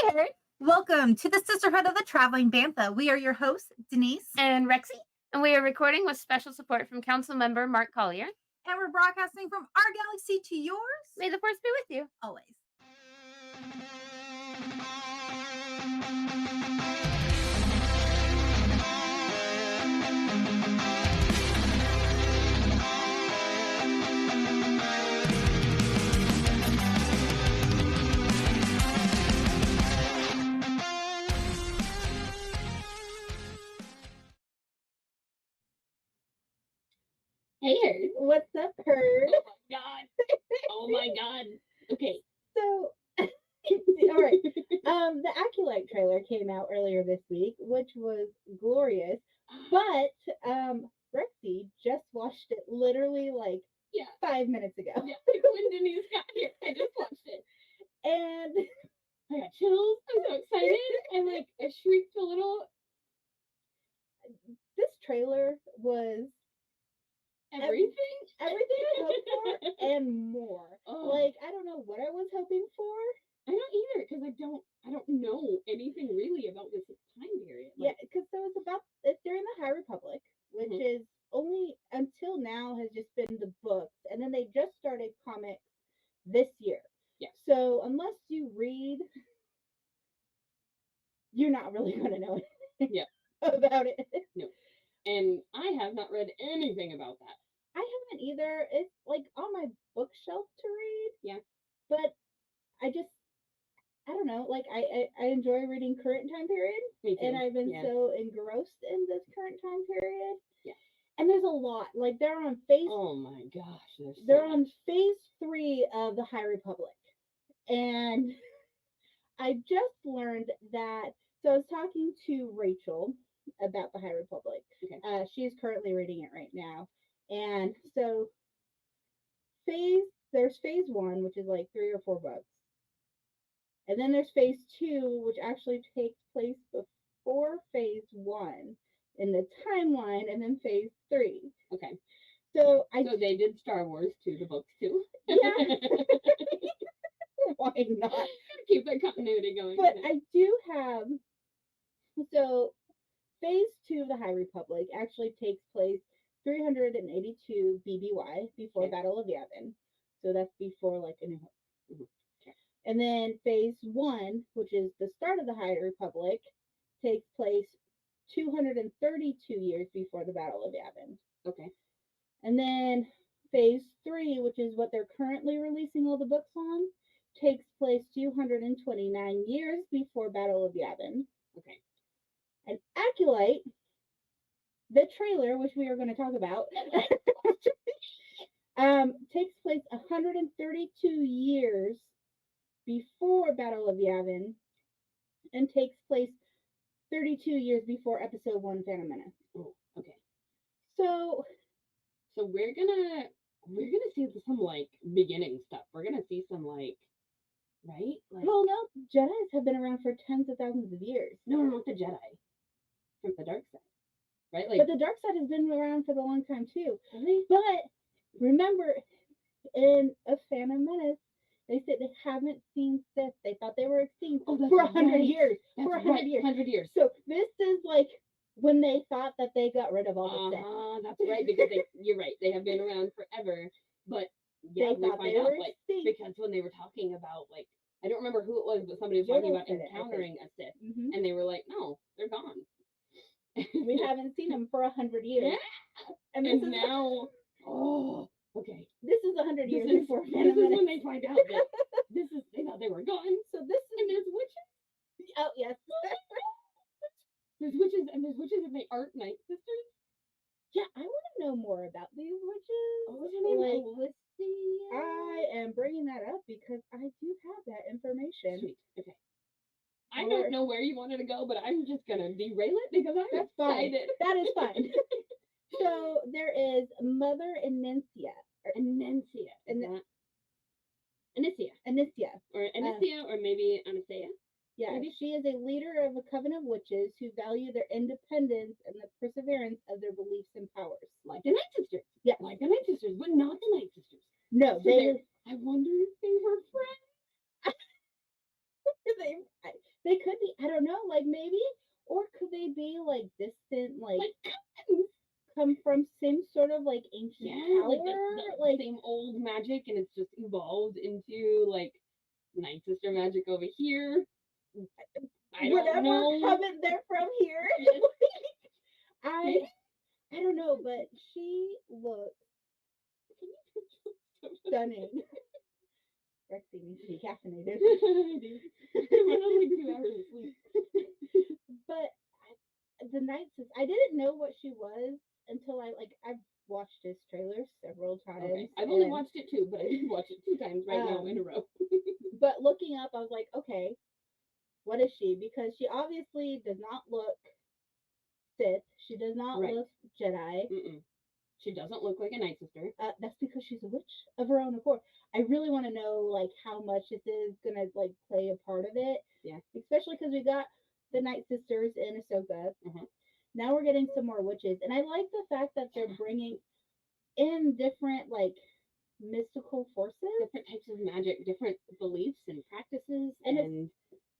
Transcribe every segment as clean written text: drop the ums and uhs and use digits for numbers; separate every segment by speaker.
Speaker 1: Hey! Welcome to the Sisterhood of the Traveling Bantha. We are your hosts, Denise
Speaker 2: and Rexy, and we are recording with special support from Council Member Mark Collier.
Speaker 1: And we're broadcasting from our galaxy to yours.
Speaker 2: May the Force be with you.
Speaker 1: Always.
Speaker 3: Hey, Herd.
Speaker 1: What's up, Herd?
Speaker 3: Oh my god. Okay.
Speaker 1: So, all right. The Acolyte trailer came out earlier this week, which was glorious. But Rexy just watched it literally 5 minutes ago.
Speaker 3: Yeah, when Denise got here, I just watched it.
Speaker 1: And
Speaker 3: I got chills. I'm so excited. And I shrieked a little.
Speaker 1: This trailer was
Speaker 3: everything
Speaker 1: I hoped for and more.
Speaker 3: Oh.
Speaker 1: I don't know what I was hoping for.
Speaker 3: I don't either, because I don't know anything really about this time period.
Speaker 1: Yeah, because it's during the High Republic, which is only until now has just been the books, and then they just started comics this year.
Speaker 3: Yeah.
Speaker 1: So unless you read, you're not really going to know about it.
Speaker 3: No. And I have not read anything about that.
Speaker 1: I haven't either. It's on my bookshelf to read.
Speaker 3: Yeah.
Speaker 1: But I don't know. I enjoy reading current time period.
Speaker 3: Me too.
Speaker 1: And I've been so engrossed in this current time period.
Speaker 3: Yeah.
Speaker 1: And there's a lot. They're on phase.
Speaker 3: Oh my gosh.
Speaker 1: They're on phase 3 of the High Republic. And I just learned that. So I was talking to Rachel about the High Republic.
Speaker 3: Okay.
Speaker 1: She's currently reading it right now. And so there's phase 1, which is 3 or 4 books. And then there's phase 2, which actually takes place before phase 1 in the timeline, and then phase 3.
Speaker 3: Okay.
Speaker 1: So
Speaker 3: they did Star Wars too, the books too.
Speaker 1: Yeah. Why not?
Speaker 3: Keep that continuity going.
Speaker 1: But I do have. So phase 2 of the High Republic actually takes place 382 BBY before Battle of Yavin. So that's before A New Hope.
Speaker 3: Mm-hmm. Okay.
Speaker 1: And then phase 1, which is the start of the High Republic, takes place 232 years before the Battle of Yavin.
Speaker 3: Okay.
Speaker 1: And then phase 3, which is what they're currently releasing all the books on, takes place 229 years before Battle of Yavin.
Speaker 3: Okay.
Speaker 1: And Acolyte, the trailer, which we are going to talk about, takes place 132 years before Battle of Yavin and takes place 32 years before Episode 1, Phantom Menace.
Speaker 3: Oh, okay. So we're gonna see some beginning stuff. We're gonna see some right?
Speaker 1: Well, no, Jedis have been around for tens of thousands of years.
Speaker 3: No, not the Jedi. From the dark side, right?
Speaker 1: But the dark side has been around for a long time too.
Speaker 3: Really?
Speaker 1: But remember, in A Phantom Menace, they said they haven't seen Sith. They thought they were extinct for 100 years.
Speaker 3: That's
Speaker 1: for 100 years.
Speaker 3: 100 years.
Speaker 1: So this is when they thought that they got rid of all the Sith.
Speaker 3: That's right, because you're right. They have been around forever. But yeah,
Speaker 1: they thought they were extinct.
Speaker 3: Because when they were talking about I don't remember who it was, but somebody was talking about encountering a Sith, and they were like, "No, they're gone.
Speaker 1: We haven't seen them for 100 years."
Speaker 3: Yeah.
Speaker 1: And
Speaker 3: now, okay.
Speaker 1: This is 100 years before
Speaker 3: This is when they find out that they thought they were gone.
Speaker 1: So this is,
Speaker 3: and there's witches.
Speaker 1: Oh yes.
Speaker 3: There's witches and they aren't Night Sisters.
Speaker 1: Yeah, I want to know more about these witches.
Speaker 3: What's her name?
Speaker 1: I am bringing that up because I do have that information.
Speaker 3: Sweet. Okay. I don't know where you wanted to go, but I'm just gonna derail it because I'm excited.
Speaker 1: That is fine. So there is Mother Anicia.
Speaker 3: Anicia. Or Anicia, or maybe Anastasia.
Speaker 1: Yeah, maybe. She is a leader of a coven of witches who value their independence and the perseverance of their beliefs and powers.
Speaker 3: Like the Night Sisters.
Speaker 1: Yeah.
Speaker 3: Like the Night Sisters, but not the Night Sisters.
Speaker 1: No,
Speaker 3: so I wonder if they were friends.
Speaker 1: They could be. I don't know. Like maybe, or could they be like distant? Like come from some sort of like ancient power?
Speaker 3: like the same old magic, and it's just evolved into like Night Sister magic over here. I don't
Speaker 1: whatever
Speaker 3: know.
Speaker 1: coming there from here.
Speaker 3: Yes.
Speaker 1: I don't know, but she looks stunning. Rexy needs to be caffeinated.
Speaker 3: I do. We're not like 2 hours of sleep.
Speaker 1: But the Night Sister, I didn't know what she was until I've watched this trailer several times.
Speaker 3: Okay. I've only watched it 2, but I did watch it 2 times right now in a row.
Speaker 1: But looking up, I was like, okay, what is she? Because she obviously does not look Sith. She does not look Jedi.
Speaker 3: Mm-mm. She doesn't look like a Night Sister.
Speaker 1: That's because she's a witch of her own accord. I really want to know like how much this is gonna like play a part of it.
Speaker 3: Yeah.
Speaker 1: Especially because we got the Night Sisters in Ahsoka.
Speaker 3: Mm-hmm.
Speaker 1: Now we're getting some more witches, and I like the fact that they're bringing in different like mystical forces,
Speaker 3: different types of magic, different beliefs and practices and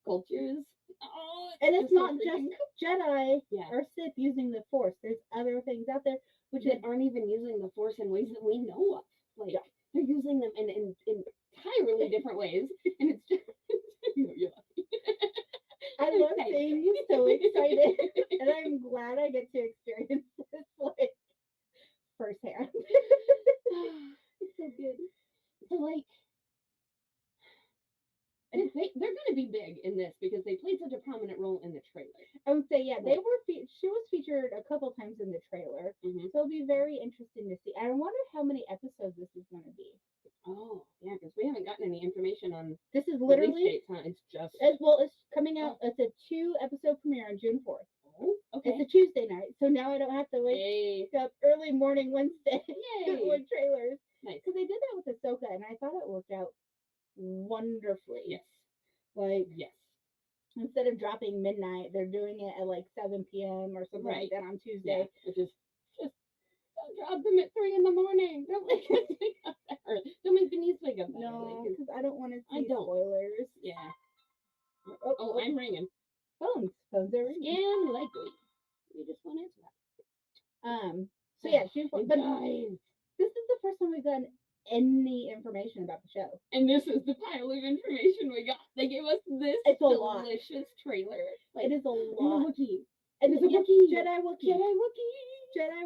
Speaker 3: cultures. Oh,
Speaker 1: and it's not
Speaker 3: so
Speaker 1: just Jedi
Speaker 3: yeah.
Speaker 1: or Sith using the Force. There's other things out there which
Speaker 3: aren't even using the Force in ways that we know of. Like they're using them in entirely different ways, and it's just
Speaker 1: I love seeing you so excited, and I'm glad I get to experience this like firsthand.
Speaker 3: It's so good. So like. And they're going to be big in this because they played such a prominent role in the trailer.
Speaker 1: I would say, yeah, they were. She was featured a couple times in the trailer,
Speaker 3: mm-hmm.
Speaker 1: So it'll be very interesting to see. I wonder how many episodes this is going to be.
Speaker 3: Oh, yeah, because we haven't gotten any information on.
Speaker 1: This is literally.
Speaker 3: Dates, huh? It's just.
Speaker 1: It's coming out. It's a 2-episode premiere on June 4th.
Speaker 3: Oh, okay.
Speaker 1: It's a Tuesday night, so now I don't have to wake up early morning Wednesday with trailers.
Speaker 3: Nice.
Speaker 1: Because they did that with Ahsoka, and I thought it worked out wonderfully.
Speaker 3: Yes.
Speaker 1: Like,
Speaker 3: yes.
Speaker 1: Instead of dropping midnight, they're doing it at like 7 p.m. or something like that on Tuesday.
Speaker 3: Yeah, which is just don't drop them at 3 in the morning. Don't make us wake up that early. Don't make Denise wake up that early.
Speaker 1: No, because I don't want to see spoilers.
Speaker 3: Yeah. Oh, I'm ringing.
Speaker 1: Phones are ringing.
Speaker 3: Scan likely. We just won't answer that.
Speaker 1: So yeah, June 4th. But this is the first time we've gotten any information about the show.
Speaker 3: And this is the pile of information we got. They gave us this delicious trailer.
Speaker 1: Like, it is a lot.
Speaker 3: And it's a Wookiee.
Speaker 1: Jedi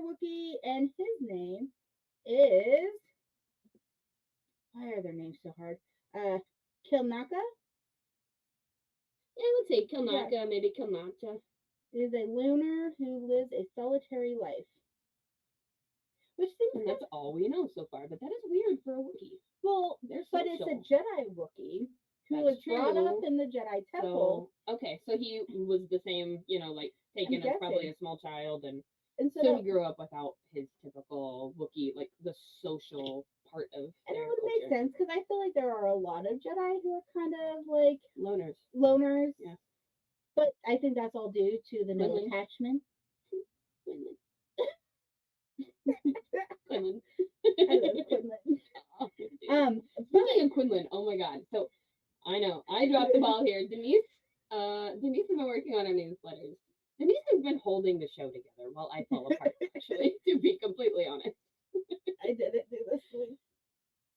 Speaker 1: Wookiee. And his name is... Why are their names so hard? Kilnaka?
Speaker 3: Yeah, I would say Kilnaka, maybe Kilnaka.
Speaker 1: Is a lunar who lives a solitary life. Which seems
Speaker 3: and that's all we know so far, but that is weird for a Wookiee.
Speaker 1: Well, but it's a Jedi Wookiee who was brought up in the Jedi Temple.
Speaker 3: So, okay, so he was the same, like taken as probably a small child, and so he grew up without his typical Wookiee, like the social part of.
Speaker 1: And it would make sense because I feel like there are a lot of Jedi who are kind of like
Speaker 3: loners. Yeah.
Speaker 1: But I think that's all due to the no attachment.
Speaker 3: Quinlan.
Speaker 1: I love Quinlan.
Speaker 3: Speaking of Quinlan, oh my god. So I know I dropped the ball here. Denise has been working on our newsletters. Denise has been holding the show together while I fall apart, actually, to be completely honest.
Speaker 1: I didn't do this week's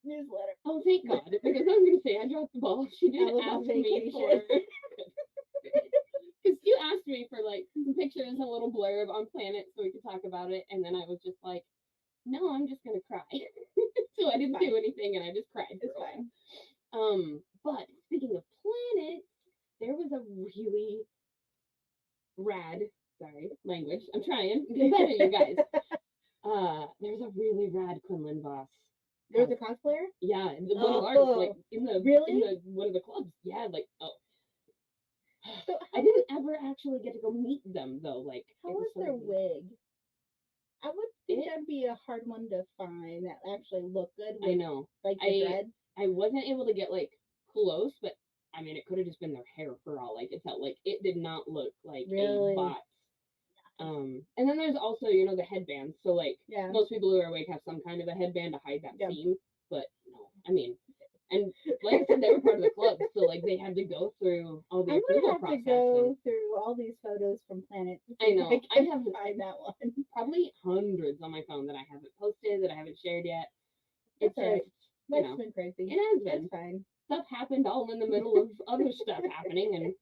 Speaker 1: newsletter.
Speaker 3: Oh, thank God. Because I was going to say, I dropped the ball. She didn't ask me for... Because you asked me for, like, some pictures and a little blurb on Planet so we could talk about it, and then I was just like, no, I'm just going to cry. So I didn't do anything, and I just cried.
Speaker 1: It's fine.
Speaker 3: But speaking of Planet, there was a really rad, sorry, language, I'm trying, get better, you guys. There's a really rad Quinlan boss.
Speaker 1: There's a cosplayer?
Speaker 3: Yeah, one of ours, like, in the one of the clubs. Yeah, like, So I didn't ever actually get to go meet them, though. Like,
Speaker 1: how was their wig? I would think that'd be a hard one to find that actually looked good. With,
Speaker 3: I know.
Speaker 1: Like the dread. I
Speaker 3: wasn't able to get, like, close, but I mean, it could have just been their hair for all I could tell. Like, it did not look like a bot. And then there's also, the headbands. So, like, most people who are awake have some kind of a headband to hide that seam. But, no, I mean, And like I said, they were part of the club, so like they had to go through all the
Speaker 1: I'm gonna
Speaker 3: approval
Speaker 1: have
Speaker 3: process.
Speaker 1: to go through all these photos from Planet. to see
Speaker 3: I
Speaker 1: if
Speaker 3: know. I
Speaker 1: can
Speaker 3: have
Speaker 1: find that one.
Speaker 3: probably hundreds on my phone that I haven't posted, that I haven't shared yet. It's
Speaker 1: That's all right.
Speaker 3: just, you
Speaker 1: Life's
Speaker 3: know,
Speaker 1: been crazy.
Speaker 3: it has
Speaker 1: That's
Speaker 3: been.
Speaker 1: fine.
Speaker 3: Stuff happened all in the middle of other stuff happening, and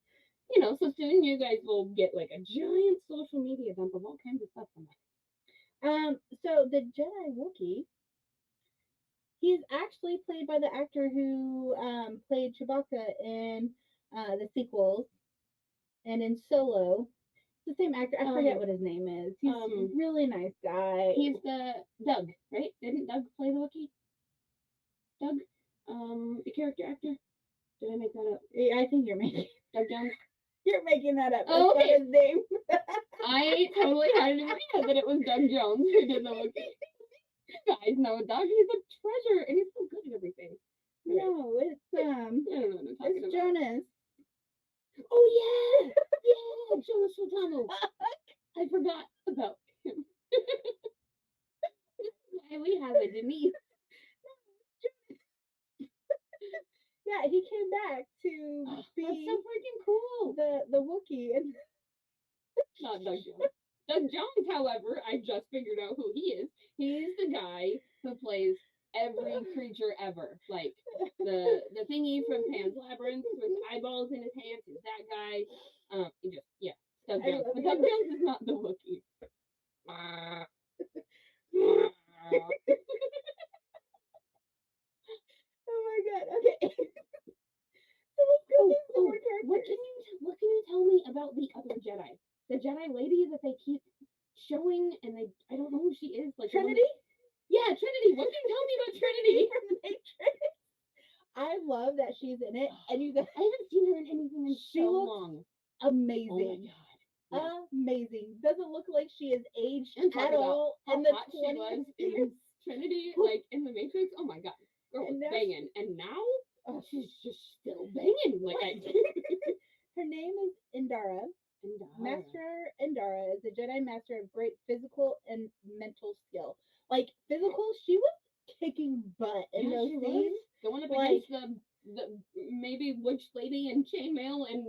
Speaker 3: you know, so soon you guys will get like a giant social media dump of all kinds of stuff from that.
Speaker 1: So the Jedi Wookiee, he's actually played by the actor who played Chewbacca in the sequels and in Solo. It's the same actor. I forget what his name is. He's a really nice guy.
Speaker 3: He's the Doug, right? Didn't Doug play the Wookiee? Doug, the character actor. Did I make that up?
Speaker 1: Yeah, I think you're making
Speaker 3: Doug Jones.
Speaker 1: You're making that up.
Speaker 3: Oh,
Speaker 1: That's
Speaker 3: okay.
Speaker 1: not his name.
Speaker 3: I totally had it in my head that it was Doug Jones who did the Wookiee. You guys know Doug. He's a treasure, and he's so good at everything.
Speaker 1: No, it's
Speaker 3: I don't know what I'm talking
Speaker 1: it's
Speaker 3: about.
Speaker 1: Jonas.
Speaker 3: Oh yeah, yeah, Jonas Sultano. I forgot about him. Why we have a Denise.
Speaker 1: Yeah, he came back to
Speaker 3: That's
Speaker 1: be
Speaker 3: so freaking cool.
Speaker 1: the Wookiee, and
Speaker 3: Not Doug Jones. Doug Jones, however, I just figured out who he is. He's the guy who plays every creature ever. Like the thingy from Pan's Labyrinth with eyeballs in his hands is that guy. Doug Jones. But Doug Jones is not the Wookiee.
Speaker 1: oh my god. Okay. So let's go through some more characters.
Speaker 3: What can you tell me about the other Jedi? The Jedi lady that they keep showing, and I don't know who she is. Like
Speaker 1: Trinity?
Speaker 3: Yeah, Trinity. What can you tell me about Trinity
Speaker 1: from the Matrix? I love that she's in it, and you guys,
Speaker 3: I haven't seen her in anything in
Speaker 1: she
Speaker 3: so
Speaker 1: looks
Speaker 3: long.
Speaker 1: amazing.
Speaker 3: Oh my god. Yeah.
Speaker 1: Amazing. Doesn't look like she is aged
Speaker 3: And talk
Speaker 1: at
Speaker 3: about
Speaker 1: all.
Speaker 3: how
Speaker 1: And the
Speaker 3: hot she was
Speaker 1: 20s.
Speaker 3: in Trinity, like in the Matrix. Oh my god, girl was
Speaker 1: And now-
Speaker 3: banging, and now she's just still banging. Like
Speaker 1: Her name is Indara. Master Indara is a Jedi Master of great physical and mental skill. Like physical, she was kicking butt in those
Speaker 3: she
Speaker 1: scenes.
Speaker 3: was going up
Speaker 1: Like-
Speaker 3: against the maybe witch lady in chainmail and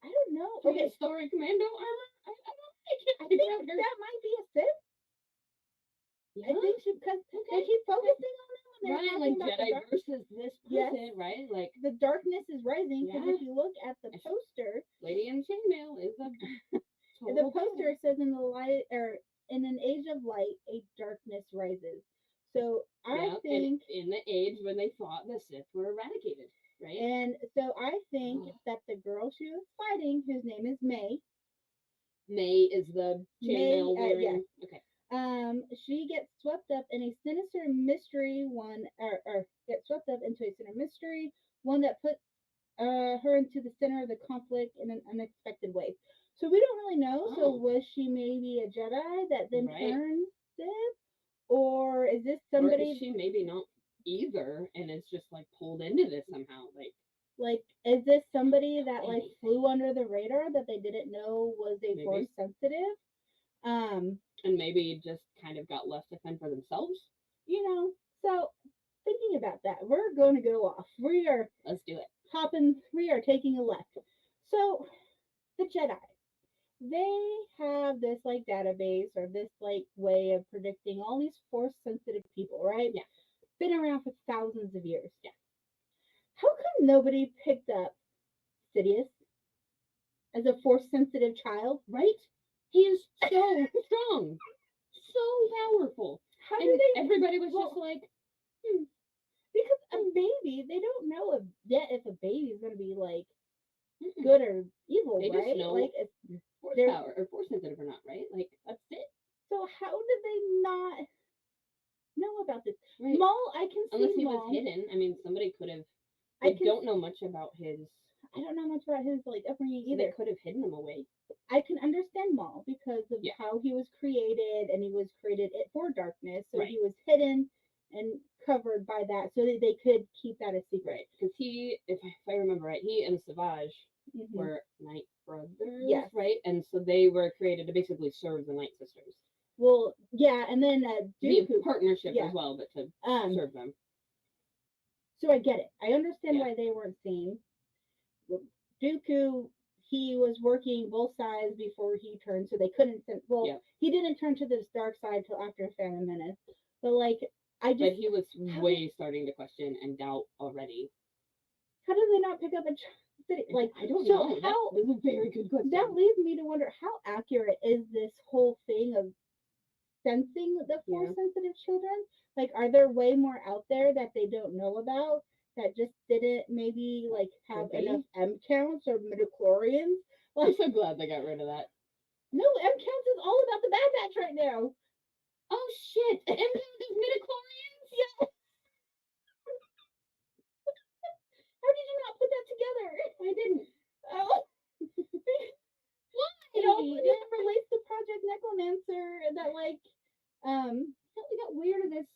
Speaker 1: I don't know.
Speaker 3: okay, story commando armor.
Speaker 1: I think that might be a Sith.
Speaker 3: Yeah.
Speaker 1: I think she because they keep focusing on them when they're
Speaker 3: right,
Speaker 1: talking
Speaker 3: like
Speaker 1: about the
Speaker 3: Jedi
Speaker 1: dark.
Speaker 3: versus this
Speaker 1: Yes.
Speaker 3: person, right? Like
Speaker 1: The darkness is rising because
Speaker 3: Yeah.
Speaker 1: if you look at the poster,
Speaker 3: lady in chainmail is a
Speaker 1: the poster says in the light or in an age of light, a darkness rises. So I think
Speaker 3: in the age when they thought the Sith were eradicated, right?
Speaker 1: And so I think that the girl she was fighting, whose name is May.
Speaker 3: May is the chainmail wearing.
Speaker 1: Yes.
Speaker 3: Okay.
Speaker 1: She gets swept up in a sinister mystery or gets swept up into a sinister mystery, one that puts her into the center of the conflict in an unexpected way. So we don't really know. So was she maybe a Jedi that then turned Sith? Or is this somebody?
Speaker 3: Or is she maybe not either, and is just like pulled into this somehow?
Speaker 1: Like, is this somebody that like flew under the radar that they didn't know was a force sensitive?
Speaker 3: And maybe just kind of got left to fend for themselves.
Speaker 1: You know, so thinking about that, we're going to go off.
Speaker 3: Let's do it.
Speaker 1: We are taking a left. So the Jedi, they have this like database or this like way of predicting all these force sensitive people, right?
Speaker 3: Yeah.
Speaker 1: Been around for thousands of years. Yeah. How come nobody picked up Sidious as a force sensitive child?
Speaker 3: Right? He is so strong, so powerful.
Speaker 1: How
Speaker 3: and
Speaker 1: do they?
Speaker 3: Everybody was just like,
Speaker 1: Because a baby, they don't know if a baby is going to be like good or evil,
Speaker 3: they
Speaker 1: right?
Speaker 3: Just know
Speaker 1: like
Speaker 3: force power or force sensitive or not, right? Like that's it.
Speaker 1: So how did they not know about this?
Speaker 3: Right.
Speaker 1: Maul, I can
Speaker 3: Unless
Speaker 1: see
Speaker 3: he
Speaker 1: Maul.
Speaker 3: was hidden. I mean, somebody could have. I don't know much about his.
Speaker 1: I don't know much about his like upbringing
Speaker 3: So
Speaker 1: either.
Speaker 3: they could have hidden him away.
Speaker 1: I can understand Maul because of how he was created, and he was created for darkness, so he was hidden and covered by that, so that they could keep that a secret.
Speaker 3: Right, because he, if I remember right, he and Savage were Night Brothers, right? And so they were created to basically serve the Night Sisters.
Speaker 1: Well, yeah, and then
Speaker 3: be a partnership as well, but to serve them.
Speaker 1: So I get it. I understand
Speaker 3: Yeah.
Speaker 1: why they weren't seen. Dooku, he was working both sides before he turned, so they couldn't. Well,
Speaker 3: Yep.
Speaker 1: he didn't turn to this dark side till after Phantom Menace. But like, I just
Speaker 3: But he was way starting to question and doubt already.
Speaker 1: how did they not pick up a city? Like,
Speaker 3: I don't
Speaker 1: so
Speaker 3: know.
Speaker 1: how
Speaker 3: That's a very good question.
Speaker 1: that leads me to wonder how accurate is this whole thing of sensing the force sensitive children? Like, are there way more out there that they don't know about that just didn't maybe like have
Speaker 3: Could be.
Speaker 1: enough M counts or midichlorians?
Speaker 3: I'm so glad they got rid of that.
Speaker 1: No, M counts is all about the Bad Batch right now.
Speaker 3: Oh shit! M counts is midichlorians?
Speaker 1: Yeah. How did you not put that together?
Speaker 3: I didn't.
Speaker 1: Oh.
Speaker 3: Why?
Speaker 1: It relates to Project Necromancer that like
Speaker 3: We got weird of this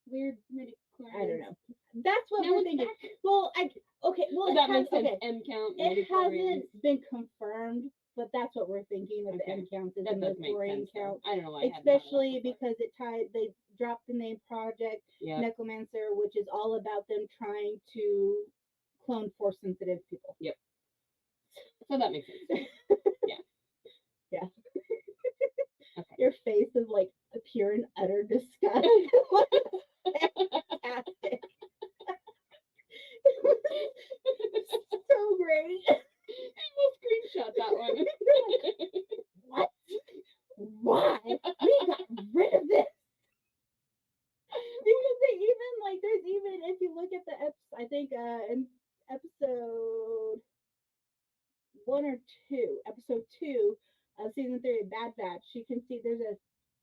Speaker 3: weird midichlorians.
Speaker 1: I don't know. That's what
Speaker 3: Now
Speaker 1: we're
Speaker 3: it's
Speaker 1: thinking.
Speaker 3: back.
Speaker 1: Well,
Speaker 3: that makes sense.
Speaker 1: okay.
Speaker 3: M count.
Speaker 1: It
Speaker 3: midichlorians.
Speaker 1: hasn't been confirmed, but that's what we're thinking with the
Speaker 3: Okay.
Speaker 1: M counts is
Speaker 3: That
Speaker 1: the
Speaker 3: does make
Speaker 1: midichlorian
Speaker 3: sense.
Speaker 1: count.
Speaker 3: I don't know why. I hadn't
Speaker 1: Especially
Speaker 3: thought of that before.
Speaker 1: because they dropped the name Project
Speaker 3: Yep.
Speaker 1: Necromancer, which is all about them trying to clone force sensitive people.
Speaker 3: Yep. So that makes sense.
Speaker 1: Yeah.
Speaker 3: Okay.
Speaker 1: Your face is like a pure and utter disgust. Fantastic. So great.
Speaker 3: We'll screenshot that one.
Speaker 1: What? Why? We got rid of this. Because they even like there's even if you look at the I think in episode 1 or 2, episode 2 of season 3 of Bad Batch, you can see there's a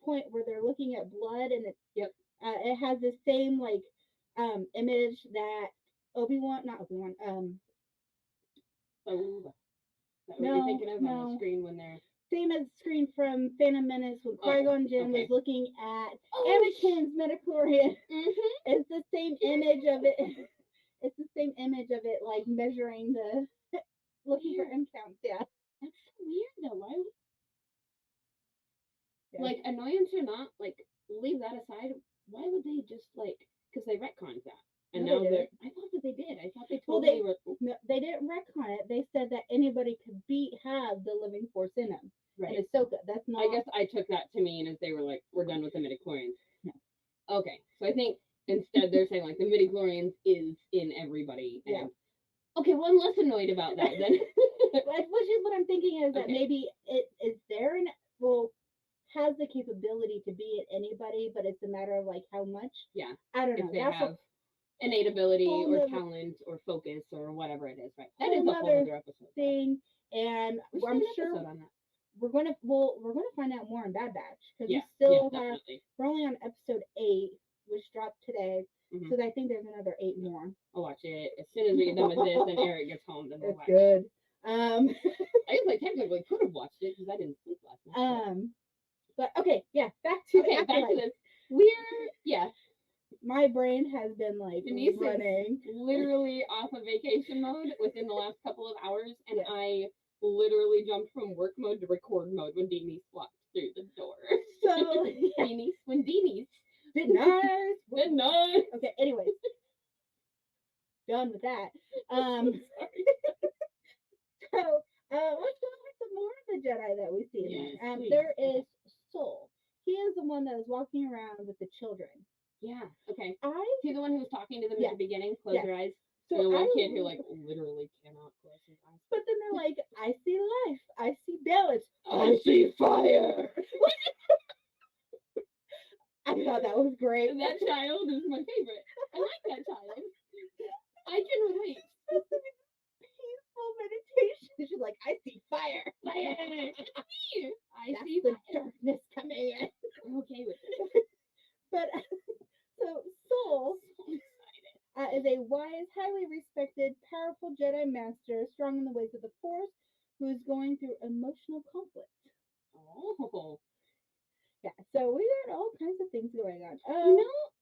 Speaker 1: point where they're looking at blood and it has the same like image that Obi-Wan, not Obi-Wan,
Speaker 3: Oh, that what
Speaker 1: No,
Speaker 3: you're thinking of on
Speaker 1: no.
Speaker 3: the screen when they're
Speaker 1: same as screen from Phantom Menace when Qui-Gon Jinn
Speaker 3: okay.
Speaker 1: was looking at
Speaker 3: Oh,
Speaker 1: Anakin's midichlorian.
Speaker 3: Mm-hmm.
Speaker 1: It's the same image of it. It's the same image of it, like measuring the looking for M counts. Yeah.
Speaker 3: That's so weird though. Why?
Speaker 1: Yeah.
Speaker 3: Like annoyance or not, like leave that aside. Why would they just like? Because they retconned that, and
Speaker 1: No,
Speaker 3: now
Speaker 1: they
Speaker 3: they're.
Speaker 1: didn't.
Speaker 3: I thought that they did. I thought they
Speaker 1: Well,
Speaker 3: totally were.
Speaker 1: No, they didn't retcon it. They said that anybody could have the living force in them.
Speaker 3: Right.
Speaker 1: And Ahsoka, that's not.
Speaker 3: I guess I took that to mean as they were like, we're done with the midichlorians.
Speaker 1: No.
Speaker 3: Okay, so I think instead they're saying like the midichlorians is in everybody. And,
Speaker 1: Yeah.
Speaker 3: Okay, well I'm less annoyed about that then.
Speaker 1: Which is what I'm thinking is that
Speaker 3: Okay.
Speaker 1: maybe it is there and has the capability to be at anybody, but it's a matter of like how much.
Speaker 3: Yeah.
Speaker 1: I don't know.
Speaker 3: If they
Speaker 1: That's
Speaker 3: have innate ability
Speaker 1: whole
Speaker 3: or
Speaker 1: nother-
Speaker 3: talent or focus or whatever it is, right? That
Speaker 1: whole
Speaker 3: is a whole
Speaker 1: nother
Speaker 3: other episode.
Speaker 1: thing, and
Speaker 3: We should
Speaker 1: I'm
Speaker 3: do an
Speaker 1: sure
Speaker 3: episode on that.
Speaker 1: we're gonna find out more in Bad Batch because
Speaker 3: Yeah,
Speaker 1: we still
Speaker 3: yeah,
Speaker 1: have
Speaker 3: definitely.
Speaker 1: we're only on episode 8, which dropped today.
Speaker 3: Mhm.
Speaker 1: So I think there's another 8 more.
Speaker 3: I'll watch it as soon as we get done with this and Eric gets home. Then we'll
Speaker 1: It's
Speaker 3: watch.
Speaker 1: good.
Speaker 3: I guess I technically could have watched it because I didn't sleep last night.
Speaker 1: But okay, yeah, back to
Speaker 3: back to
Speaker 1: Acolyte.
Speaker 3: this. We're
Speaker 1: My brain has been like
Speaker 3: Denise
Speaker 1: running.
Speaker 3: is literally off of vacation mode within the last couple of hours, and
Speaker 1: Yes.
Speaker 3: I literally jumped from work mode to record mode when Denise walked through the door.
Speaker 1: So
Speaker 3: Denise, when Denise.
Speaker 1: good night.
Speaker 3: Good night.
Speaker 1: Okay, anyways. Done with that.
Speaker 3: Sorry.
Speaker 1: So let's go over some more of the Jedi that we see.
Speaker 3: Yes, please.
Speaker 1: There is Soul. He is the one that is walking around with the children.
Speaker 3: Yeah. Okay. Is
Speaker 1: I
Speaker 3: he the one who was talking to them
Speaker 1: Yeah.
Speaker 3: at the beginning? Close
Speaker 1: Yeah.
Speaker 3: your eyes.
Speaker 1: so
Speaker 3: The little
Speaker 1: I
Speaker 3: kid who like literally cannot close his eyes.
Speaker 1: But then they're like, I see life, I see balance,
Speaker 3: I see fire.
Speaker 1: I thought that was great.
Speaker 3: And that child is my favorite. I like that child. I can relate.
Speaker 1: Peaceful meditation. She's like, I see fire.
Speaker 3: Fire. It's me. I
Speaker 1: That's
Speaker 3: see
Speaker 1: the
Speaker 3: fire.
Speaker 1: darkness coming in.
Speaker 3: I'm okay with it.
Speaker 1: But so Soul
Speaker 3: So excited.
Speaker 1: is a wise, highly respected, powerful Jedi master, strong in the ways of the Force, who is going through emotional conflict.
Speaker 3: Oh.
Speaker 1: Yeah, so we got all kinds of things going on.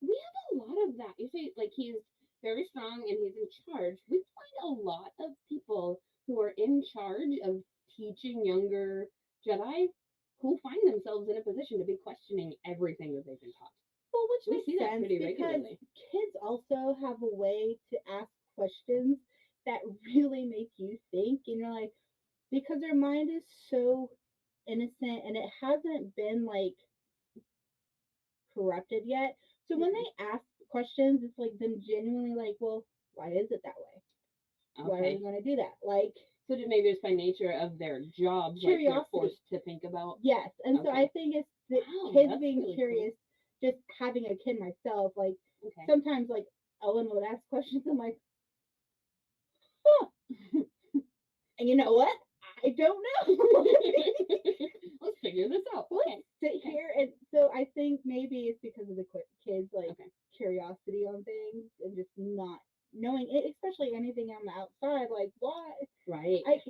Speaker 3: We have a lot of that. You say like he's very strong and he's in charge. We find a lot of people who are in charge of teaching younger Jedi who find themselves in a position to be questioning everything that they've been taught.
Speaker 1: Well, which
Speaker 3: We
Speaker 1: makes
Speaker 3: see that
Speaker 1: sense
Speaker 3: pretty
Speaker 1: because
Speaker 3: regularly.
Speaker 1: kids also have a way to ask questions that really make you think, and you're like, because their mind is so innocent and it hasn't been like corrupted yet. So when they ask questions, it's like them genuinely like, well, why is it that way? Why are
Speaker 3: Okay.
Speaker 1: we going to do that? Like,
Speaker 3: So maybe it's by nature of their jobs, like they're
Speaker 1: curiosity.
Speaker 3: forced to think about.
Speaker 1: Yes, and so I
Speaker 3: Okay.
Speaker 1: think it's the
Speaker 3: Wow,
Speaker 1: kids
Speaker 3: that's
Speaker 1: being
Speaker 3: really
Speaker 1: curious. Just having a kid myself, like
Speaker 3: Okay.
Speaker 1: sometimes like Ellen would ask questions. I'm like, huh. And you know what? I don't know.
Speaker 3: Let's figure this out.
Speaker 1: Let's
Speaker 3: Okay.
Speaker 1: sit here, and so I think maybe it's because of the kids like
Speaker 3: Okay.
Speaker 1: curiosity on things and just not knowing it, especially anything on the outside. Like, why?
Speaker 3: Right.
Speaker 1: I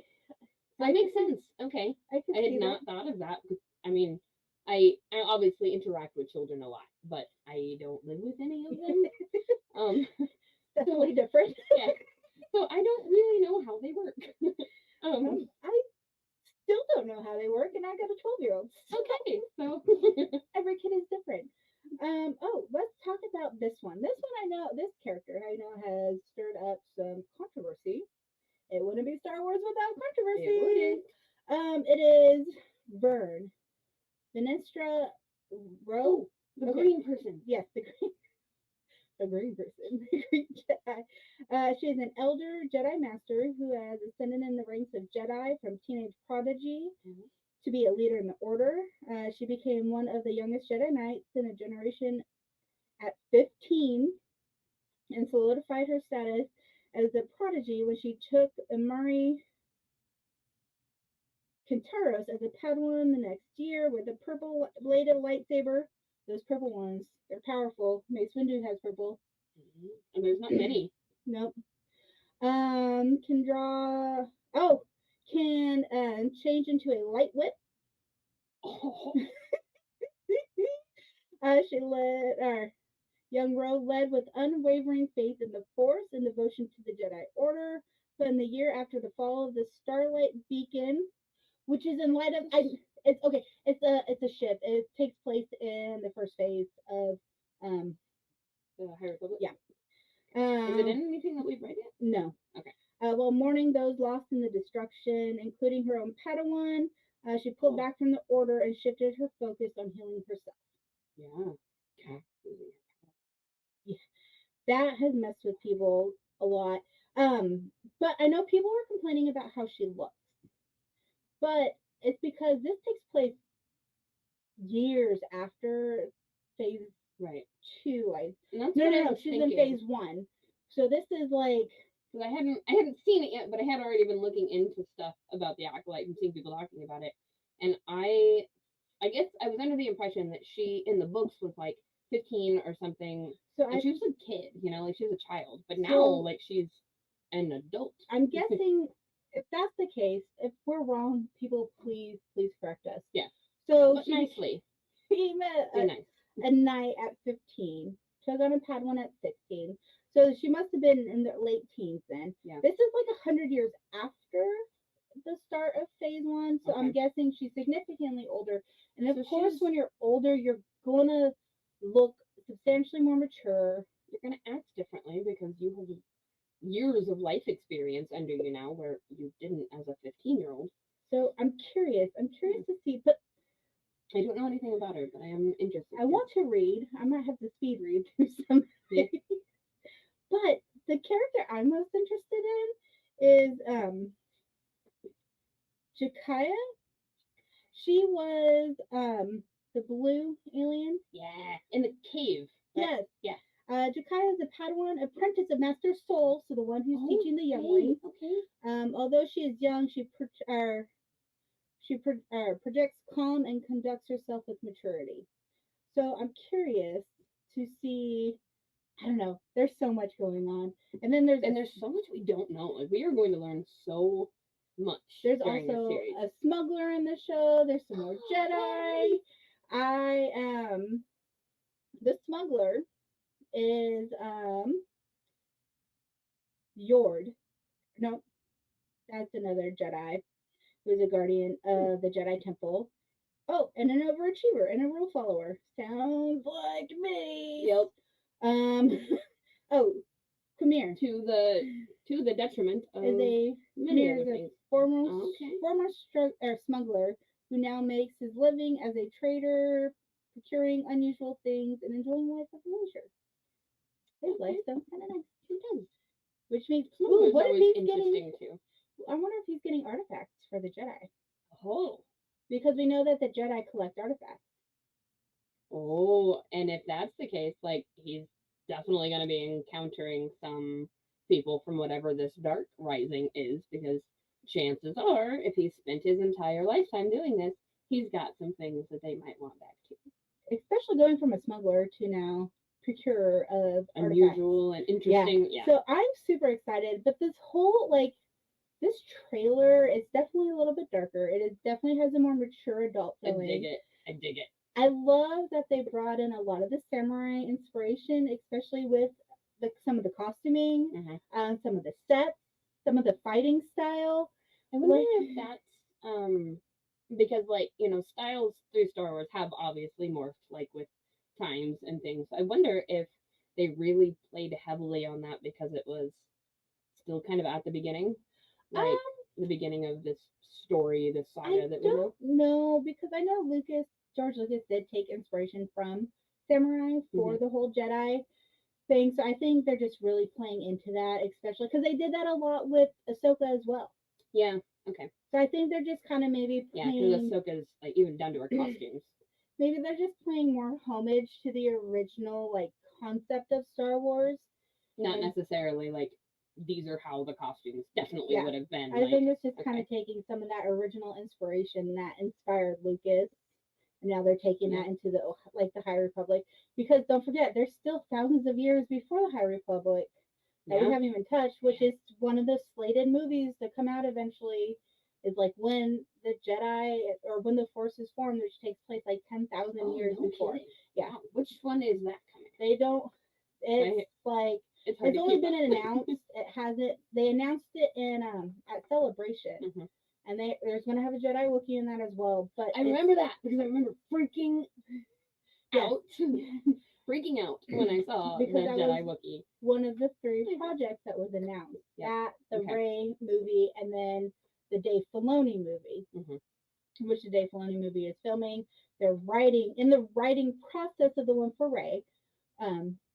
Speaker 3: That makes sense. Okay.
Speaker 1: I could
Speaker 3: I had
Speaker 1: see
Speaker 3: not
Speaker 1: that.
Speaker 3: thought of that. I mean, I obviously interact with children a lot, but I don't live with any of them.
Speaker 1: Definitely different.
Speaker 3: Yeah. So I don't really know how they work.
Speaker 1: I still don't know how they work, and I got a 12-year-old.
Speaker 3: Okay. So
Speaker 1: Every kid is different. Oh, let's talk about this one. This one I know, this character I know has stirred up some controversy. It wouldn't be Star Wars without controversy. It is Vern. Venestra Rowe.
Speaker 3: the
Speaker 1: Okay.
Speaker 3: green person.
Speaker 1: Yes, the green person, the green Jedi. She is an elder Jedi master who has ascended in the ranks of Jedi from teenage prodigy
Speaker 3: Mhm.
Speaker 1: to be a leader in the order. She became one of the youngest Jedi Knights in a generation at 15 and solidified her status as a prodigy when she took Amari Kintaros as a Padawan the next year with a purple bladed lightsaber. Those purple ones, they're powerful. Mace Windu has purple.
Speaker 3: And there's not many.
Speaker 1: Nope. Can draw. Oh, can change into a light whip.
Speaker 3: Oh.
Speaker 1: She led, young Rogue led with unwavering faith in the Force and devotion to the Jedi Order. But in the year after the fall of the Starlight Beacon, which is in light of, it's okay. It's a ship. It takes place in the first phase of
Speaker 3: The High Republic.
Speaker 1: Yeah.
Speaker 3: Is it in anything that we've read yet?
Speaker 1: No.
Speaker 3: Okay.
Speaker 1: While mourning those lost in the destruction, including her own Padawan, she pulled back from the Order and shifted her focus on healing herself.
Speaker 3: Yeah. Okay.
Speaker 1: Yeah, that has messed with people a lot. But I know people were complaining about how she looks, but it's because this takes place years after phase
Speaker 3: Right.
Speaker 1: 2.
Speaker 3: No,
Speaker 1: She's in phase 1. So this is like,
Speaker 3: because I hadn't seen it yet, but I had already been looking into stuff about the Acolyte and seeing people talking about it, and I guess I was under the impression that she in the books was like 15 or something,
Speaker 1: so
Speaker 3: and she was a kid, like she was a child, but now
Speaker 1: So-
Speaker 3: like she's an adult.
Speaker 1: I'm guessing if that's the case, if we're wrong, people please correct us.
Speaker 3: Yeah.
Speaker 1: So
Speaker 3: But
Speaker 1: she
Speaker 3: nicely.
Speaker 1: became
Speaker 3: Be nice.
Speaker 1: a knight at 15. Took on a Padawan at 16. So she must have been in the late teens then.
Speaker 3: Yeah.
Speaker 1: This is like 100 years after the start of phase 1. So I'm
Speaker 3: Okay.
Speaker 1: guessing she's significantly older. And of
Speaker 3: So
Speaker 1: course,
Speaker 3: she's-
Speaker 1: when you're older, you're going to look substantially more mature.
Speaker 3: You're gonna act differently because you have years of life experience under you now, where you didn't as a 15-year-old.
Speaker 1: So I'm curious. I'm curious to see. But
Speaker 3: I don't know anything about her, but I am interested.
Speaker 1: I want to read. I might have to speed read through some.
Speaker 3: Yeah.
Speaker 1: But the character I'm most interested in is Jakaya. She was the blue alien.
Speaker 3: Yeah, in the cave. Right?
Speaker 1: Yes.
Speaker 3: Yeah.
Speaker 1: Jakaya is a Padawan apprentice of Master Soul, so the one who's teaching the younglings.
Speaker 3: Okay.
Speaker 1: Although she is young, she projects calm and conducts herself with maturity. So I'm curious to see. I don't know. There's so much going on, and then there's
Speaker 3: so much we don't know. Like we are going to learn so much.
Speaker 1: There's
Speaker 3: during this
Speaker 1: also
Speaker 3: series.
Speaker 1: a smuggler in the show. There's some more Jedi. I the smuggler is Yord. No, that's another Jedi who's a guardian of the Jedi Temple. Oh, and an overachiever and a rule follower. Sounds like me.
Speaker 3: Yep.
Speaker 1: Oh, Khmer
Speaker 3: To the detriment of
Speaker 1: is a
Speaker 3: many
Speaker 1: Khmer
Speaker 3: other
Speaker 1: is a
Speaker 3: things.
Speaker 1: former
Speaker 3: Okay.
Speaker 1: smuggler who now makes his living as a trader, procuring unusual things and enjoying life of leisure. His life sounds kind of nice.
Speaker 3: It does.
Speaker 1: Which means, ooh,
Speaker 3: Smuggler's
Speaker 1: what if
Speaker 3: always
Speaker 1: he's getting?
Speaker 3: interesting too.
Speaker 1: I wonder if he's getting artifacts for the Jedi,
Speaker 3: Oh.
Speaker 1: because we know that the Jedi collect artifacts.
Speaker 3: Oh, and if that's the case, like he's definitely going to be encountering some people from whatever this dark rising is, because chances are, if he's spent his entire lifetime doing this, he's got some things that they might want back too.
Speaker 1: Especially going from a smuggler to now procurer of artifacts.
Speaker 3: Unusual and interesting. Yeah.
Speaker 1: So I'm super excited, but this whole this trailer is definitely a little bit darker. Definitely has a more mature adult
Speaker 3: I
Speaker 1: feeling.
Speaker 3: dig it. I dig it.
Speaker 1: I love that they brought in a lot of the samurai inspiration, especially with some of the costuming,
Speaker 3: Mhm.
Speaker 1: some of the sets, some of the fighting style.
Speaker 3: I wonder if that's because styles through Star Wars have obviously morphed like with times and things. I wonder if they really played heavily on that because it was still kind of at the beginning, like the beginning of this story, this saga that we know.
Speaker 1: I don't know, because I know George Lucas did take inspiration from samurai for the whole Jedi thing. So I think they're just really playing into that, especially because they did that a lot with Ahsoka as well.
Speaker 3: Yeah. Okay.
Speaker 1: So I think they're just kind of maybe playing.
Speaker 3: Yeah, because Ahsoka's like even down to her costumes.
Speaker 1: Maybe they're just playing more homage to the original concept of Star Wars.
Speaker 3: Not necessarily like these are how the costumes definitely would have been.
Speaker 1: I think it's just kind of taking some of that original inspiration that inspired Lucas, and now they're taking that into the High Republic. Because don't forget, there's still thousands of years before the High Republic that we haven't even touched, which is one of the slated movies to come out eventually. Is like when the Jedi or when the Force is formed, which takes place like 10,000 years before.
Speaker 3: Kidding.
Speaker 1: Yeah.
Speaker 3: Wow. Which one is that coming?
Speaker 1: They don't. It's like
Speaker 3: it's
Speaker 1: only been announced. It hasn't. They announced it in at Celebration, and there's gonna have a Jedi Wookiee in that as well. But
Speaker 3: I remember that because I remember freaking out, freaking out when I saw the Jedi Wookiee.
Speaker 1: One of the 3 projects that was announced. That the Rey movie, and then the Dave Filoni movie, which the Dave Filoni movie is filming. They're in the writing process of the one for Rey.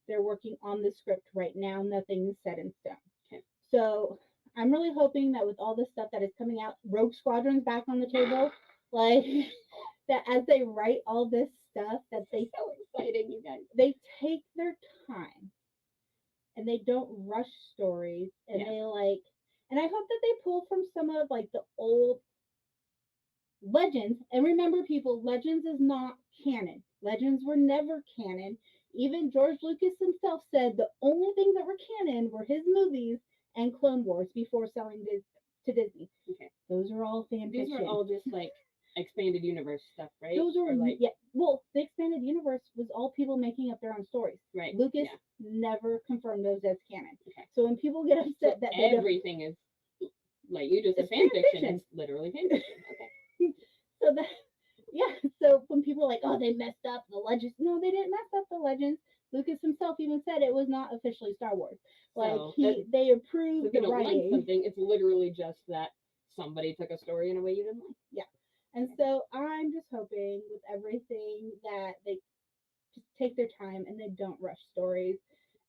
Speaker 1: They're working on the script right now. Nothing's set in stone.
Speaker 3: Okay.
Speaker 1: So I'm really hoping that with all this stuff that is coming out, Rogue Squadron's back on the table. Like that as they write all this stuff, that they
Speaker 3: so exciting, you guys.
Speaker 1: They take their time and they don't rush stories, and they and I hope that they pull from some of the old Legends. And remember, people, Legends is not canon. Legends were never canon. Even George Lucas himself said the only things that were canon were his movies and Clone Wars before selling to Disney.
Speaker 3: Okay.
Speaker 1: Those are all fan fiction.
Speaker 3: These were all just expanded universe stuff, right?
Speaker 1: Those are well, the expanded universe was all people making up their own stories.
Speaker 3: Right.
Speaker 1: Lucas never confirmed those as canon.
Speaker 3: Okay.
Speaker 1: So when people get upset that
Speaker 3: everything is like you just said, fan fiction. It's literally fan fiction. Okay.
Speaker 1: So so when people are like, oh, they messed up the Legends. No, they didn't mess up the Legends. Lucas himself even said it was not officially Star Wars. They approved
Speaker 3: the writing. If you don't
Speaker 1: writing.
Speaker 3: like something, it's literally just that somebody took a story in a way you didn't like.
Speaker 1: Yeah. And so I'm just hoping with everything that they just take their time and they don't rush stories.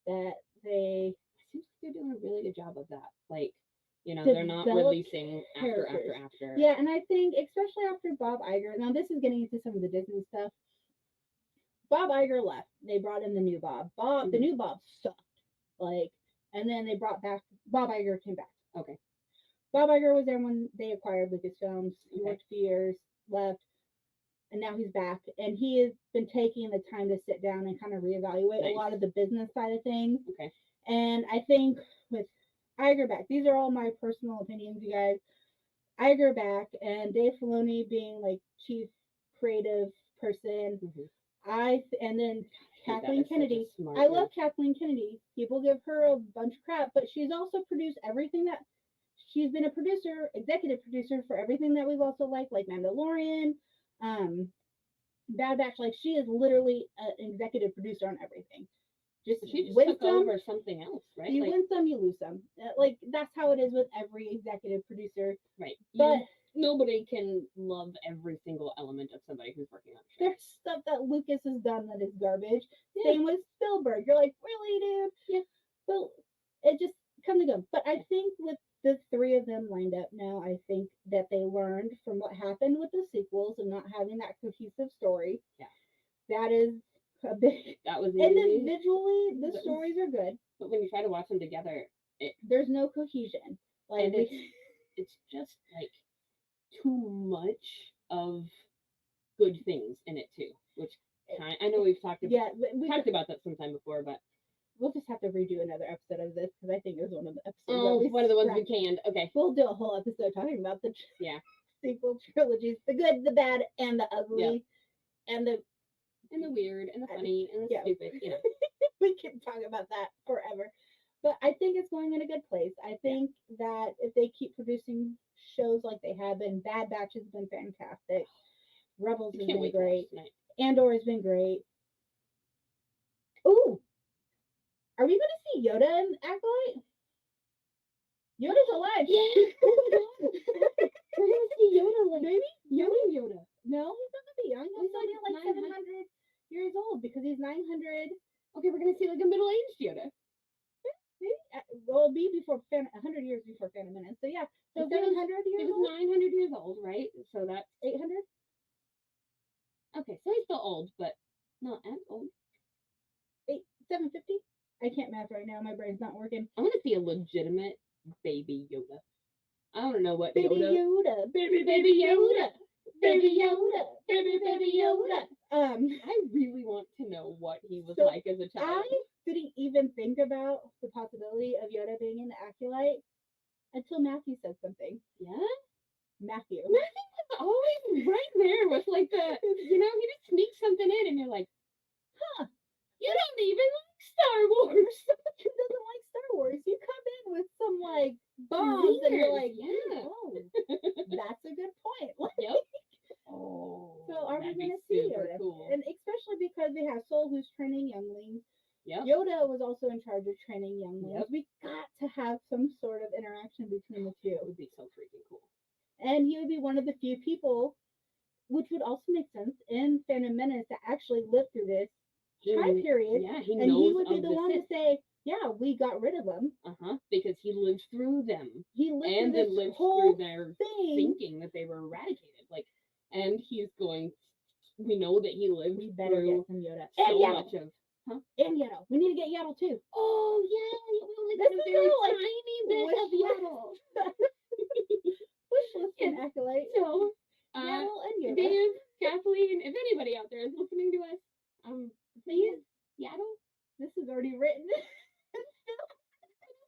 Speaker 1: That they
Speaker 3: seems like they're doing a really good job of that. They're not releasing after.
Speaker 1: Yeah, and I think especially after Bob Iger. Now this is getting into some of the Disney stuff. Bob Iger left. They brought in the new Bob. The new Bob sucked. And then they brought back Bob Iger came back.
Speaker 3: Okay.
Speaker 1: Bob Iger was there when they acquired Lucasfilms. He worked a few years, left, and now he's back. And he has been taking the time to sit down and kind of reevaluate a lot of the business side of things.
Speaker 3: Okay.
Speaker 1: And I think with Iger back, these are all my personal opinions, you guys. Iger back and Dave Filoni being chief creative person. And then Kathleen Kennedy. I love Kathleen Kennedy. People give her a bunch of crap, but she's also produced everything that she's been a producer, executive producer for everything that we've also liked, like Mandalorian, Bad Batch, like she is literally an executive producer on everything.
Speaker 3: She just
Speaker 1: win
Speaker 3: took
Speaker 1: some,
Speaker 3: over something else, right?
Speaker 1: You
Speaker 3: Like,
Speaker 1: win some, you lose some. Like that's how it is with every executive producer.
Speaker 3: right.
Speaker 1: But
Speaker 3: nobody can love every single element of somebody who's working on a show.
Speaker 1: there's stuff that Lucas has done that is garbage.
Speaker 3: Yeah.
Speaker 1: Same with Spielberg. You're like, really, dude?
Speaker 3: Yeah.
Speaker 1: Well, it just comes and goes. But I think with the three of them lined up now, I think that they learned from what happened with the sequels and not having that cohesive story.
Speaker 3: Yeah.
Speaker 1: That is a big.
Speaker 3: That was
Speaker 1: individually, the stories are good,
Speaker 3: but when you try to watch them together,
Speaker 1: there's no cohesion. Like
Speaker 3: and it's just like too much of good things in it too. Which I know we've talked about.
Speaker 1: Yeah,
Speaker 3: we talked about that sometime before, but
Speaker 1: we'll just have to redo another episode of this because I think it was one of the episodes.
Speaker 3: Oh, one of the ones we canned. Okay,
Speaker 1: we'll do a whole episode talking about the
Speaker 3: sequel
Speaker 1: trilogies: the good, the bad, and the ugly, and the
Speaker 3: weird, and the funny, and the stupid. You know,
Speaker 1: we can talk about that forever. But I think it's going in a good place. I think that if they keep producing shows like they have been, Bad Batch has been fantastic. Rebels has been great. Andor has been great. Ooh, are we going to see Yoda in Acolyte? Yoda's alive.
Speaker 3: Yeah. We're going to see Yoda. Like,
Speaker 1: maybe
Speaker 3: Yoda.
Speaker 1: No, he's not going to be young. He's only like 700 years old because he's 900.
Speaker 3: Okay, we're going to see like a middle-aged Yoda.
Speaker 1: Maybe. Well, it'll be before 100 years before Phantom Menace. So yeah, so 700 years
Speaker 3: old. He was 900 years old, right? So that's
Speaker 1: 800.
Speaker 3: Okay, so he's still old, but not as old.
Speaker 1: 750. I can't math right now. My brain's not working.
Speaker 3: I want to see a legitimate baby Yoda. I don't know what
Speaker 1: baby Yoda. Baby Yoda. Baby Yoda. Baby Yoda.
Speaker 3: I really want to know what he was like as a child.
Speaker 1: I didn't even think about the possibility of Yoda being an Acolyte until Matthew said something.
Speaker 3: Yeah?
Speaker 1: Matthew
Speaker 3: was always right there with like the, he just sneaks something in and you're like, huh, you don't even like Star Wars.
Speaker 1: He doesn't like Star Wars. You come in with some like bombs and you're like, oh, that's a good point.
Speaker 3: Yep.
Speaker 1: So are we going to see Yoda? Cool. And especially because they have Soul who's training younglings.
Speaker 3: Yep.
Speaker 1: Yoda was also in charge of training younglings. Yep. We got to have some sort of interaction between the two.
Speaker 3: It would be so freaking cool.
Speaker 1: And he would be one of the few people, which would also make sense in Phantom Menace, to actually live through this time period.
Speaker 3: Yeah, he
Speaker 1: knows. And he would be the one
Speaker 3: to
Speaker 1: say, yeah, we got rid of them.
Speaker 3: Because he lived through them.
Speaker 1: He lived
Speaker 3: and
Speaker 1: through this
Speaker 3: lived
Speaker 1: whole
Speaker 3: through their
Speaker 1: thing.
Speaker 3: thinking that they were eradicated. Like, and he's going. We know that he lived.
Speaker 1: We better
Speaker 3: through
Speaker 1: get some Yoda.
Speaker 3: So much of.
Speaker 1: And Yaddle. We need to get Yaddle too.
Speaker 3: Oh yeah, we only got a very tiny bit of Yaddle.
Speaker 1: Wish list and Acolyte.
Speaker 3: So,
Speaker 1: Yaddle and Yoda.
Speaker 3: Dave, Kathleen, if anybody out there is listening to us, please, Yaddle.
Speaker 1: This is already written.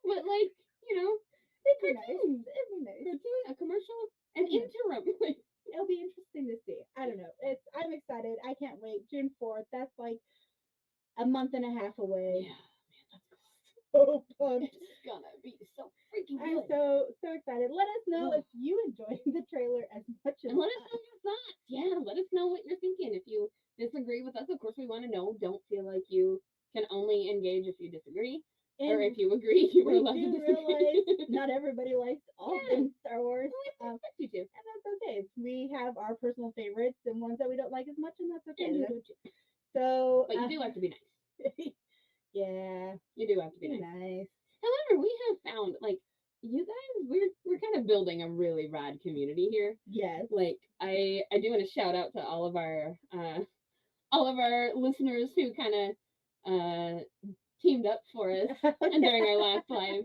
Speaker 3: But like,
Speaker 1: it'd be nice. It'd be nice.
Speaker 3: Cartoon, a commercial, an interim.
Speaker 1: It'll be interesting to see. I don't know. I'm excited. I can't wait. June 4th. That's like a month and a half away.
Speaker 3: Yeah, man, that's
Speaker 1: so pumped.
Speaker 3: It's gonna be so freaking good.
Speaker 1: I'm so excited. Let us know if you enjoyed the trailer as much as
Speaker 3: and let us know your thoughts. Yeah, let us know what you're thinking. If you disagree with us, of course we want to know. Don't feel like you can only engage if you disagree. Or if you agree, you are allowed to disagree.
Speaker 1: Realize not everybody likes all things Star Wars.
Speaker 3: We expect you to.
Speaker 1: And that's okay. We have our personal favorites and ones that we don't like as much, and that's okay. So,
Speaker 3: but you do have to be nice.
Speaker 1: Yeah,
Speaker 3: you do have to be nice. However, we have found like you guys, we're kind of building a really rad community here.
Speaker 1: Yes.
Speaker 3: Like I do want to shout out to all of our listeners who kind of teamed up for us during our last live.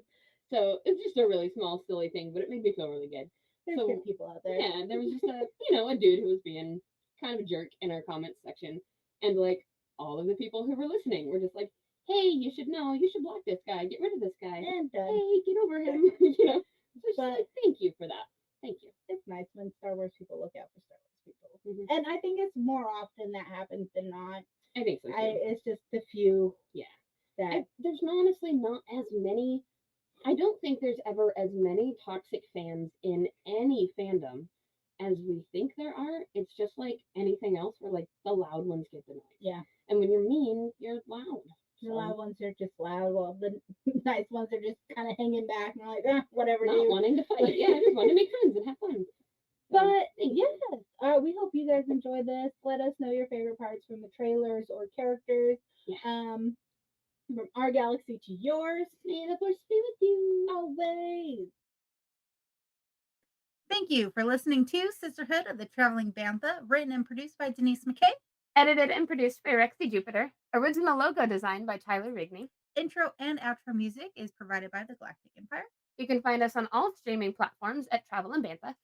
Speaker 3: So it's just a really small, silly thing, but it made me feel really good.
Speaker 1: There's good people out there.
Speaker 3: Yeah, there was just a dude who was being kind of a jerk in our comments section, and like all of the people who were listening were just like, "Hey, you should block this guy, get rid of this guy,
Speaker 1: and
Speaker 3: hey, get over him." So like, thank you for that. Thank you.
Speaker 1: It's nice when Star Wars people look out for Star Wars people, and I think it's more often that happens than not.
Speaker 3: I think so too.
Speaker 1: It's just the few.
Speaker 3: Yeah.
Speaker 1: There's
Speaker 3: honestly not as many. I don't think there's ever as many toxic fans in any fandom as we think there are. It's just like anything else where like the loud ones get the noise.
Speaker 1: Yeah.
Speaker 3: And when you're mean, you're loud.
Speaker 1: The loud ones are just loud, while the nice ones are just kind of hanging back and like, whatever,
Speaker 3: Not
Speaker 1: dude.
Speaker 3: wanting to fight. Yeah, just want to make friends and have fun.
Speaker 1: But yes, we hope you guys enjoy this. Let us know your favorite parts from the trailers or characters.
Speaker 3: Yeah.
Speaker 1: From our galaxy to yours.
Speaker 3: May the force be with you.
Speaker 1: Always.
Speaker 4: Thank you for listening to Sisterhood of the Traveling Bantha, written and produced by Denise McKay.
Speaker 2: Edited and produced by Rexy Jupiter. Original logo design by Tyler Rigney.
Speaker 4: Intro and outro music is provided by the Galactic Empire.
Speaker 2: You can find us on all streaming platforms at Travel and Bantha.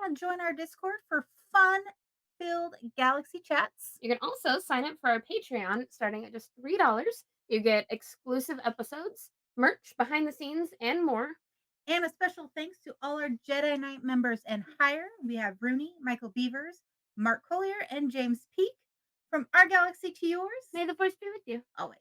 Speaker 4: And join our Discord for fun-filled galaxy chats.
Speaker 2: You can also sign up for our Patreon starting at just $3. You get exclusive episodes, merch, behind the scenes, and more.
Speaker 4: And a special thanks to all our Jedi Knight members and higher. We have Rooney, Michael Beavers, Mark Collier, and James Peak. From our galaxy to yours,
Speaker 2: May the force be with you.
Speaker 4: always.